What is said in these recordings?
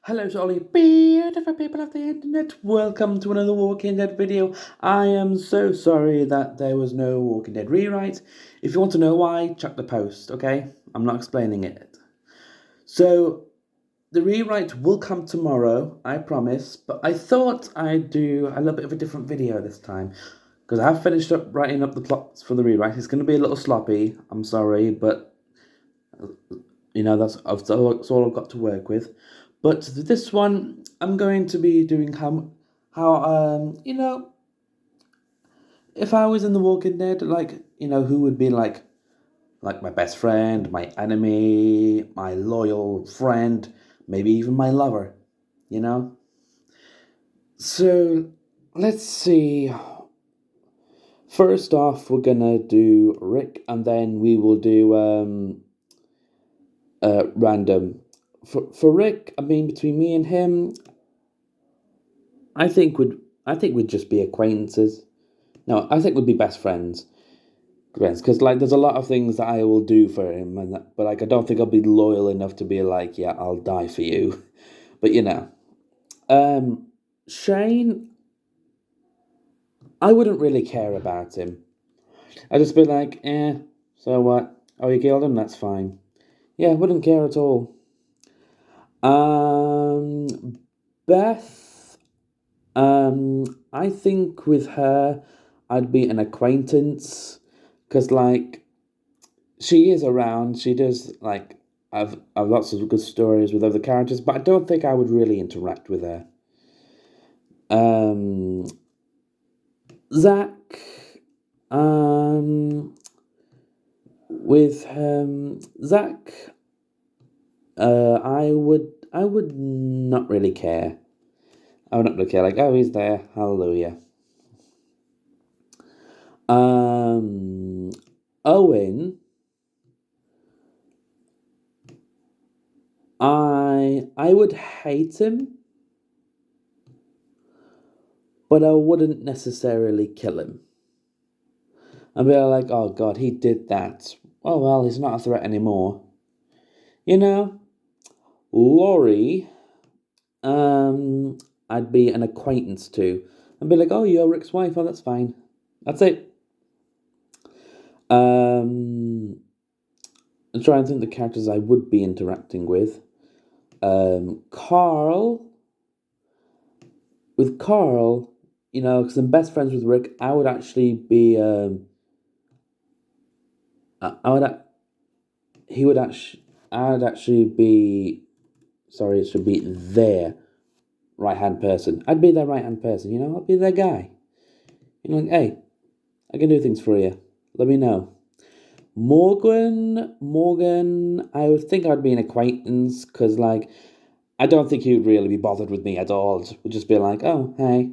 Hello to all you beautiful people of the internet. Welcome to another Walking Dead video. I am so sorry that there was no Walking Dead rewrite. If you want to know why, check the post, okay? I'm not explaining it. So, the rewrite will come tomorrow, I promise, but I thought I'd do a little bit of a different video this time. Because I have finished up writing up the plots for the rewrite. It's going to be a little sloppy, I'm sorry, but that's all I've got to work with. But this one, I'm going to be doing how if I was in The Walking Dead, who would be like my best friend, my enemy, my loyal friend, maybe even my lover, you know? So, let's see. First off, we're gonna do Rick, and then we will do random. For Rick, I mean, between me and him, I think would I think we'd just be acquaintances. No, I think we'd be best friends. Friends, because there's a lot of things that I will do for him, but I don't think I'll be loyal enough to be like, yeah, I'll die for you. But um, Shane, I wouldn't really care about him. I'd just be like, so what? Oh, you killed him? That's fine. Yeah, I wouldn't care at all. Beth, I think with her, I'd be an acquaintance, because she is around. She does I've lots of good stories with other characters, but I don't think I would really interact with her. Um, Zach, um, with Zach, I would not really care. I would not really care. Like, oh, he's there. Hallelujah. Um, Owen, I would hate him, but I wouldn't necessarily kill him. I'd be like, oh god, he did that. Oh well, he's not a threat anymore. You know, Laurie, I'd be an acquaintance to. I'd be like, oh, you're Rick's wife. Oh, that's fine. That's it. I'm trying to think the characters I would be interacting with. Carl. With Carl, because I'm best friends with Rick, I would actually be. I would. He would actually. I'd actually be. Sorry, it should be their right hand person. I'd be their right hand person. I'd be their guy. Like, hey, I can do things for you. Let me know. Morgan, I would think I'd be an acquaintance because, I don't think he would really be bothered with me at all. Would just be like, oh, hey.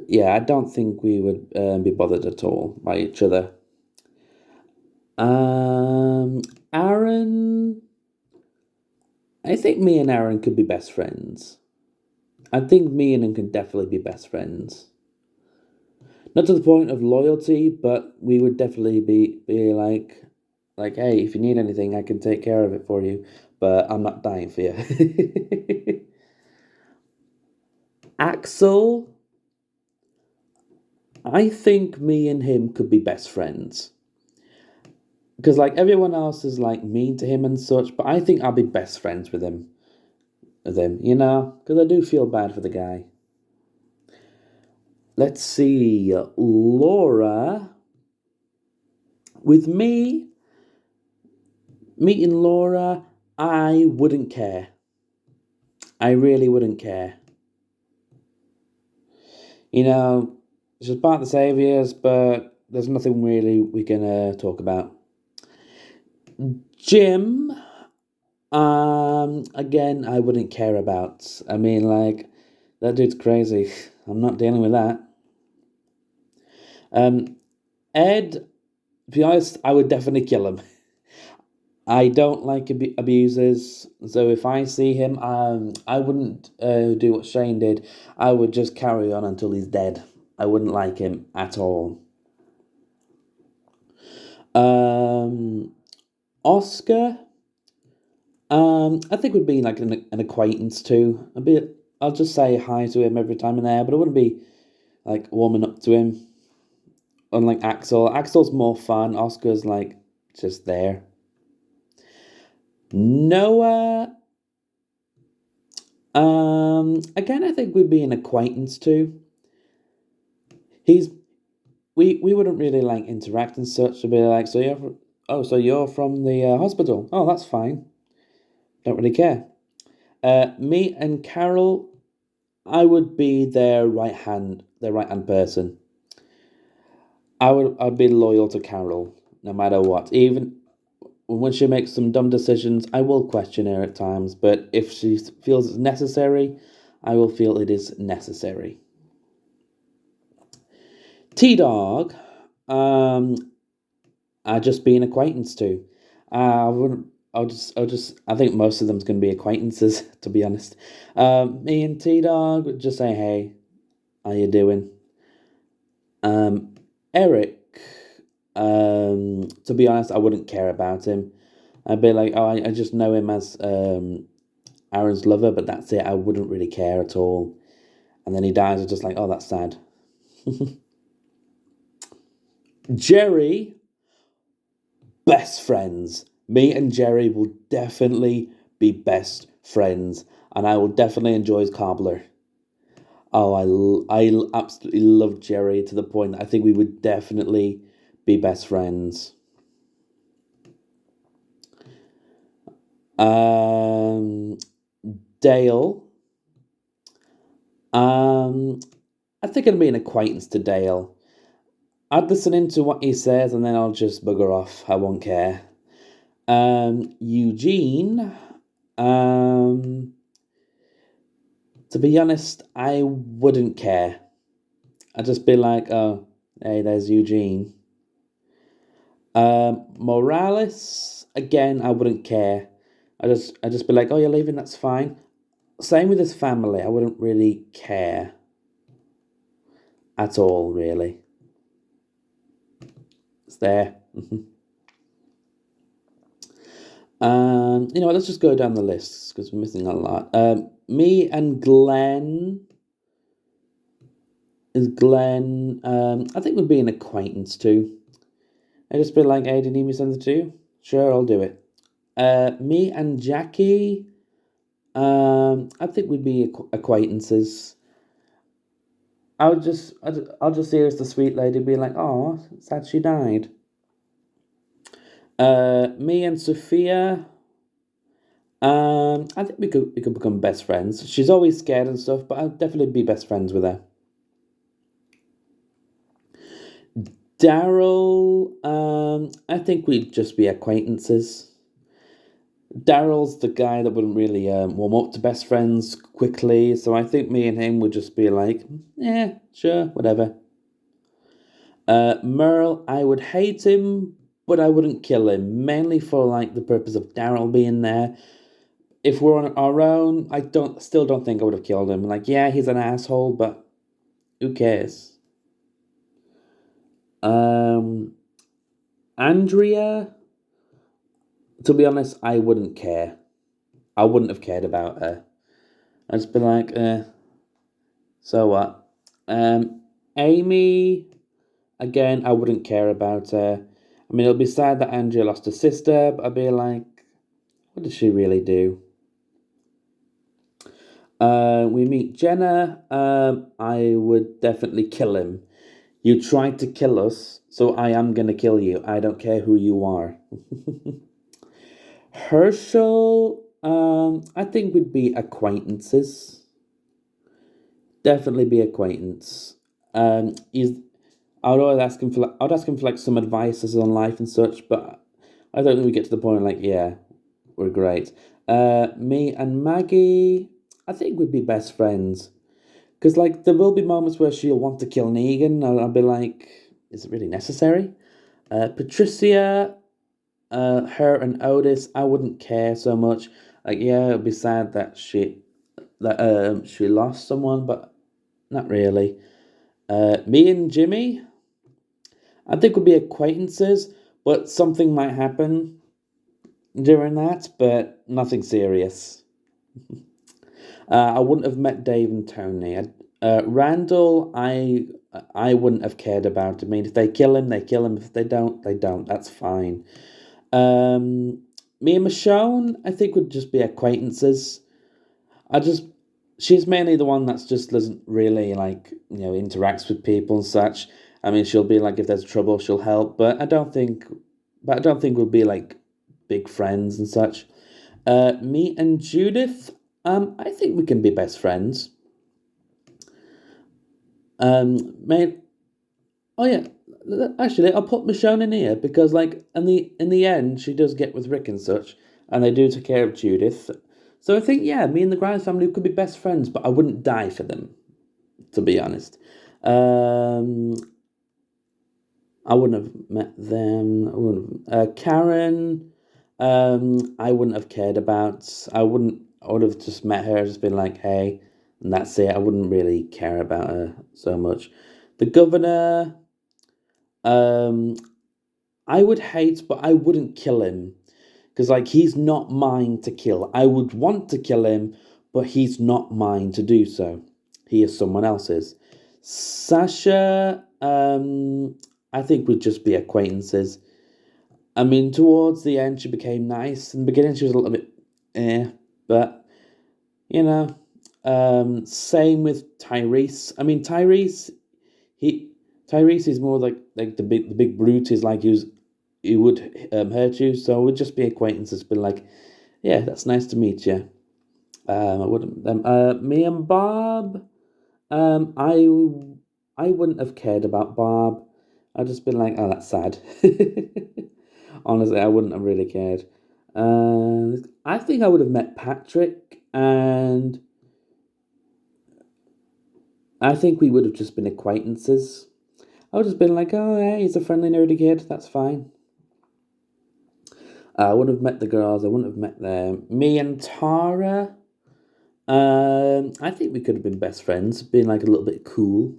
Yeah, I don't think we would be bothered at all by each other. Um, Aaron, I think me and Aaron could be best friends. I think me and him can definitely be best friends. Not to the point of loyalty, but we would definitely be like, hey, if you need anything, I can take care of it for you, but I'm not dying for you. Axel, I think me and him could be best friends. Because everyone else is mean to him and such, but I think I'll be best friends with him. Because I do feel bad for the guy. Let's see, Laura. With me, meeting Laura, I wouldn't care. I really wouldn't care. She's part of the Saviors, but there's nothing really we can talk about. Jim, again, I wouldn't care about. I mean, that dude's crazy. I'm not dealing with that. Ed, to be honest, I would definitely kill him. I don't like abusers, so if I see him, I wouldn't do what Shane did. I would just carry on until he's dead. I wouldn't like him at all. Oscar, I think we'd be like an acquaintance too. I'll just say hi to him every time in there, but I wouldn't be like warming up to him. Unlike Axel, Axel's more fun. Oscar's like just there. Noah, again, I think we'd be an acquaintance too. He's we wouldn't really like interact and such. To be like, so you're from the hospital. Oh, that's fine. Don't really care. Me and Carol, I would be their right hand person. I'd be loyal to Carol no matter what. Even when she makes some dumb decisions, I will question her at times. But if she feels it's necessary, I will feel it is necessary. T Dog, um, I just be an acquaintance to. I wouldn't. I'll just. I think most of them's going to be acquaintances, to be honest. Me and T Dog would just say, "Hey, how you doing?" Um, Eric. To be honest, I wouldn't care about him. I'd be like, oh, I just know him as Aaron's lover, but that's it. I wouldn't really care at all. And then he dies. I'm just like, oh, that's sad. Jerry, best friends. Me and Jerry will definitely be best friends, and I will definitely enjoy his cobbler. Oh, absolutely love Jerry to the point that I think we would definitely be best friends. Um, Dale. Um, I think I'd be an acquaintance to Dale. I'd listen into what he says and then I'll just bugger off. I won't care. Eugene. Um, to be honest, I wouldn't care. I'd just be like, oh, hey, there's Eugene. Morales. Again, I wouldn't care. I just be like, oh, you're leaving. That's fine. Same with his family. I wouldn't really care at all. Really, it's there. You know what? Let's just go down the list because we're missing a lot. Me and Glenn is Glenn. I think we'd be an acquaintance too. I just be like, hey, do you need me to send it to you? Sure, I'll do it. Me and Jackie. I think we'd be acquaintances. I'll just see her as the sweet lady, being like, oh, sad she died. Me and Sophia. I think we could become best friends. She's always scared and stuff, but I'll definitely be best friends with her. Daryl, I think we'd just be acquaintances. Daryl's the guy that wouldn't really warm up to best friends quickly, so I think me and him would just be like, yeah, sure, whatever. Merle, I would hate him, but I wouldn't kill him, mainly for like the purpose of Daryl being there. If we're on our own, I don't still don't think I would have killed him. Like, yeah, he's an asshole, but who cares? Um, Andrea, to be honest, I wouldn't care. I wouldn't have cared about her. I'd just be like, so what? Amy, again, I wouldn't care about her. I mean, it'll be sad that Andrea lost her sister, but I'd be like, what did she really do? We meet Jenna. I would definitely kill him. You tried to kill us, so I am gonna kill you. I don't care who you are. Herschel, I think we'd be acquaintances. Definitely be acquaintance. He's. I'd ask him for like some advices on life and such, but I don't think we get to the point like, yeah, we're great. Me and Maggie, I think we'd be best friends. Because, like, there will be moments where she'll want to kill Negan, and I'll be like, is it really necessary? Patricia, her and Otis, I wouldn't care so much. Like, yeah, it'd be sad that she lost someone, but not really. Me and Jimmy, I think we'd be acquaintances, but something might happen. during that, but nothing serious. I wouldn't have met Dave and Tony. Randall, I wouldn't have cared about. I mean, if they kill him, they kill him. If they don't, they don't. That's fine. Um, Me and Michonne, I think would just be acquaintances. I just she's mainly the one that's just doesn't really like interacts with people and such. I mean, she'll be like if there's trouble, she'll help, but I don't think we'll be like big friends and such. Me and Judith, I think we can be best friends. Mate, oh yeah, actually, I'll put Michonne in here because, like, in the end, she does get with Rick and such, and they do take care of Judith. So I think, yeah, me and the Grimes family could be best friends, but I wouldn't die for them, to be honest. Um, I wouldn't have met them. I wouldn't Karen, I wouldn't have cared about. I wouldn't. I would have just met her, just been like, hey, and that's it. I wouldn't really care about her so much. The governor, um, I would hate, but I wouldn't kill him because, like, he's not mine to kill. I would want to kill him, but he's not mine to do so. He is someone else's. Sasha, I think would just be acquaintances. I mean, towards the end, she became nice. In the beginning, she was a little bit, but you know, same with Tyrese. I mean, he, Tyrese is more like the big brute. Is like he would hurt you. So it would just be acquaintances. But like, yeah, that's nice to meet you. I wouldn't. Me and Bob. Um, I I wouldn't have cared about Bob. I'd just been like, oh, that's sad. Honestly, I wouldn't have really cared. I think I would have met Patrick, and I think we would have just been acquaintances. I would have just been like, oh, yeah, he's a friendly, nerdy kid. That's fine. I wouldn't have met the girls. I wouldn't have met them. Me and Tara. I think we could have been best friends, being like a little bit cool,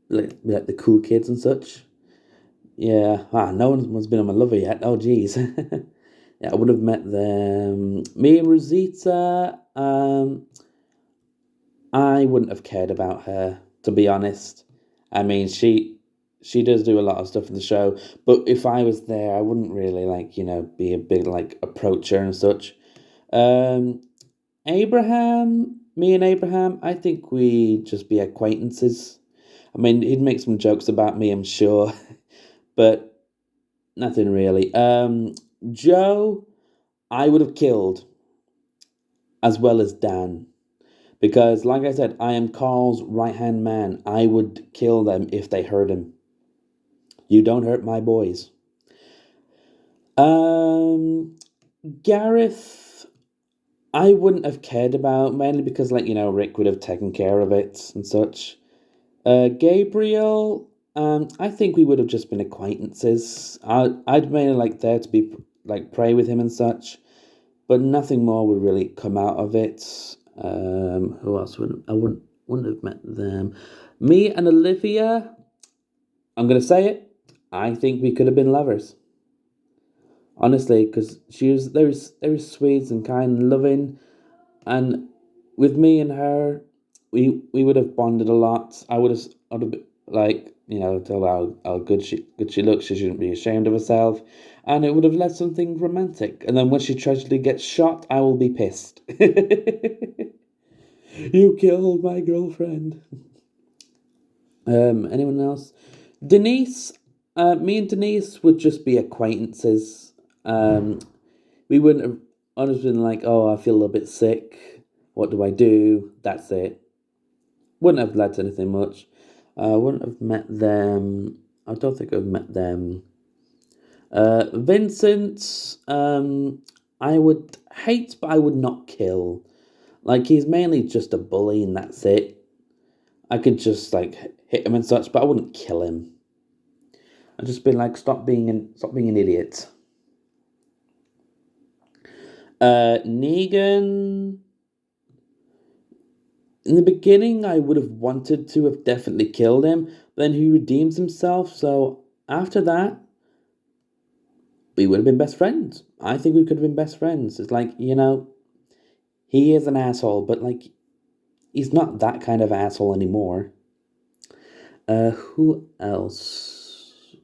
like the cool kids and such. Yeah, no one's been on my lover yet. Oh, geez. Yeah, I would have met them. Me and Rosita, I wouldn't have cared about her, to be honest. I mean, she does do a lot of stuff in the show, but if I was there, I wouldn't really like, be a big like approacher and such. Um, me and Abraham, I think we just be acquaintances. I mean, he'd make some jokes about me, I'm sure, but nothing really. Joe, I would have killed as well as Dan. Because, like I said, I am Carl's right hand man. I would kill them if they hurt him. You don't hurt my boys. Um, Gareth, I wouldn't have cared about, mainly because, like, Rick would have taken care of it and such. Gabriel, I think we would have just been acquaintances. I'd mainly like there to be, like, pray with him and such, but nothing more would really come out of it. Who else would I wouldn't have met them? Me and Olivia. I'm gonna say it. I think we could have been lovers. Honestly, because she was very sweet and kind and loving, and with me and her, we would have bonded a lot. I would have been, like tell her how good she looks. She shouldn't be ashamed of herself, and it would have led something romantic. And then when she tragically gets shot, I will be pissed. You killed my girlfriend. Anyone else? Denise. Me and Denise would just be acquaintances. Um, we wouldn't have honestly been like, oh, I feel a little bit sick. What do I do? That's it. Wouldn't have led to anything much. I wouldn't have met them. I don't think I've met them. Vincent. I would hate, but I would not kill. Like he's mainly just a bully, and that's it. I could just like hit him and such, but I wouldn't kill him. I'd just be like, stop being an idiot. Negan. In the beginning, I would have wanted to have definitely killed him, but then he redeems himself. So after that, we would have been best friends. I think we could have been best friends. It's like, he is an asshole, but like, he's not that kind of asshole anymore. Who else?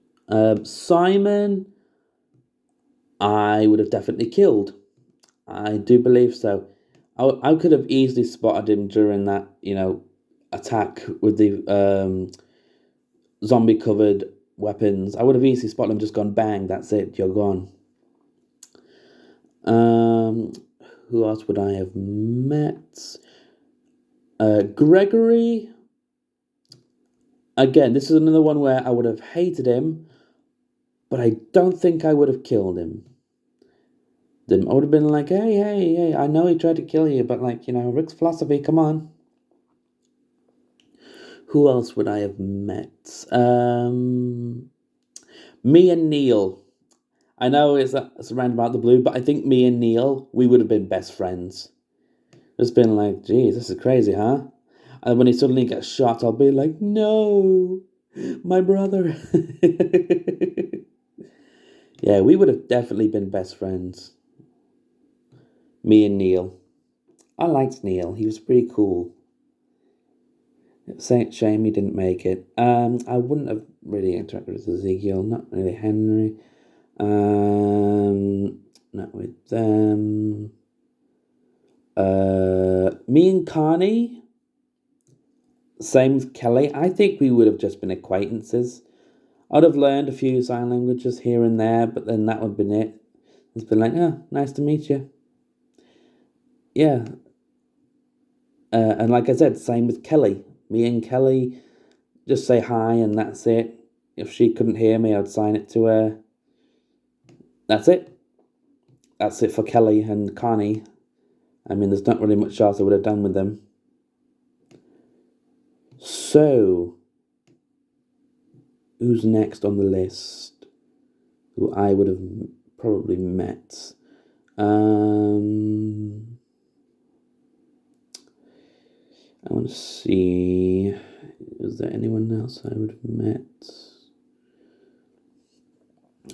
Simon, I would have definitely killed. I do believe so. I could have easily spotted him during that, attack with the zombie covered weapons. I would have easily spotted him, just gone bang, that's it, you're gone. Um, who else would I have met? Gregory. Again, this is another one where I would have hated him, but I don't think I would have killed him. I would have been like, hey, hey, hey, I know he tried to kill you, but like, Rick's philosophy, come on. Who else would I have met? Me and Neil. I know it's around about the blue, but I think me and Neil, we would have been best friends. It's been like, geez, this is crazy, huh? And when he suddenly gets shot, I'll be like, no, my brother. Yeah, we would have definitely been best friends. Me and Neil. I liked Neil. He was pretty cool. It's a shame he didn't make it. I wouldn't have really interacted with Ezekiel, not really Henry. Not with them. Me and Carney, same with Kelly. I think we would have just been acquaintances. I'd have learned a few sign languages here and there, but then that would have been it. It's been like, oh, nice to meet you. Yeah. And like I said, same with Kelly. Me and Kelly just say hi and that's it. If she couldn't hear me, I'd sign it to her. That's it. That's it for Kelly and Carney. I mean, there's not really much else I would have done with them. So, who's next on the list? Who I would have probably met? I want to see. Is there anyone else I would have met?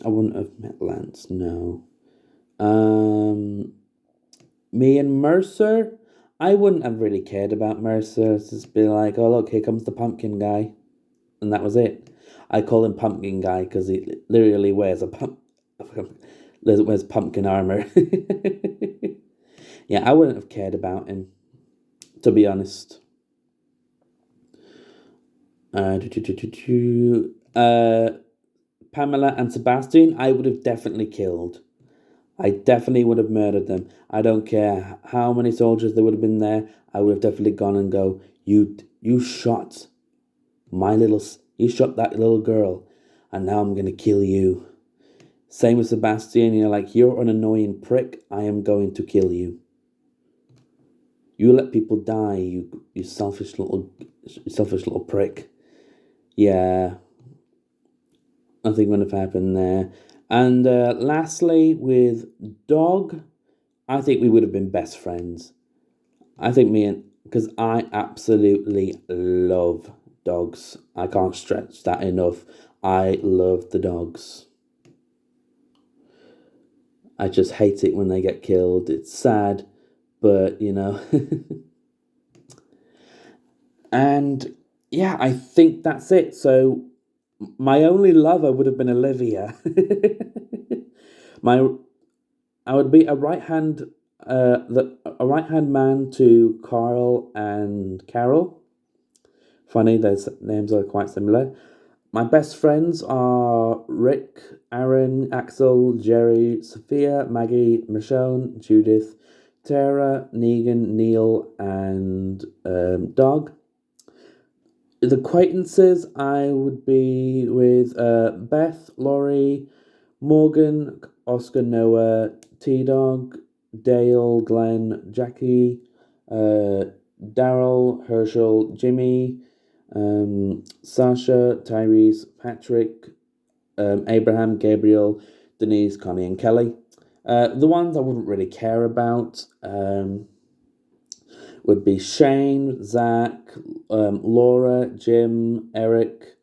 I wouldn't have met Lance, no. Me and Mercer, I wouldn't have really cared about Mercer. It's just be like, oh look, here comes the pumpkin guy, and that was it. I call him Pumpkin Guy because he literally wears wears pumpkin armor. Yeah, I wouldn't have cared about him, to be honest. Uh, Pamela and Sebastian, I would have definitely killed. I definitely would have murdered them. I don't care how many soldiers there would have been there. I would have definitely gone and go, you shot you shot that little girl, and now I'm gonna kill you. Same with Sebastian. You're like, you're an annoying prick. I am going to kill you. You let people die. You selfish little prick. Yeah, nothing would have happened there. And lastly, with Dog, I think we would have been best friends. I think because I absolutely love dogs. I can't stretch that enough. I love the dogs. I just hate it when they get killed. It's sad, but and yeah, I think that's it. So my only lover would have been Olivia. my I would be a right hand man to Carl and Carol. Funny, those names are quite similar. My best friends are Rick, Aaron, Axel, Jerry, Sophia, Maggie, Michonne, Judith, Tara, Negan, Neil, and Dog. The acquaintances I would be with Beth, Laurie, Morgan, Oscar, Noah, T Dog, Dale, Glenn, Jackie, Daryl, Herschel, Jimmy, Sasha, Tyrese, Patrick, Abraham, Gabriel, Denise, Connie, and Kelly. The ones I wouldn't really care about would be Shane, Zach, Laura, Jim, Eric,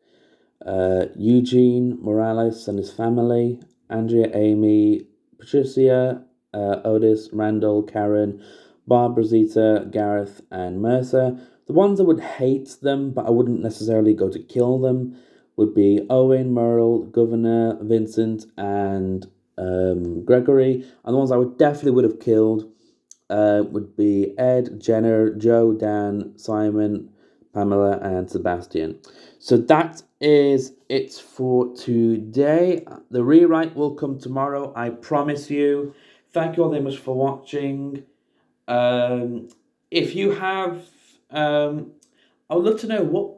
Eugene Morales and his family. Andrea, Amy, Patricia, Otis, Randall, Karen, Barbara, Zeta, Gareth, and Mercer. The ones I would hate them, but I wouldn't necessarily go to kill them, would be Owen, Merle, Governor, Vincent, and Gregory. And the ones I would definitely would have killed would be Ed, Jenner, Joe, Dan, Simon, Pamela, and Sebastian. So that is it for today. The rewrite will come tomorrow, I promise you. Thank you all very much for watching. Um, if you have, I would love to know what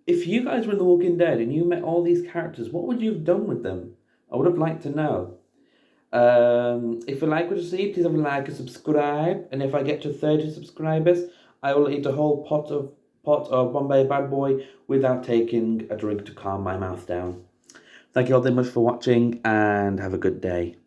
if you guys were in The Walking Dead and you met all these characters. What would you have done with them? I would have liked to know. If you like what you see, please have a like and subscribe. And if I get to 30 subscribers, I will eat a whole pot of Bombay Bad Boy without taking a drink to calm my mouth down. Thank you all very much for watching and have a good day.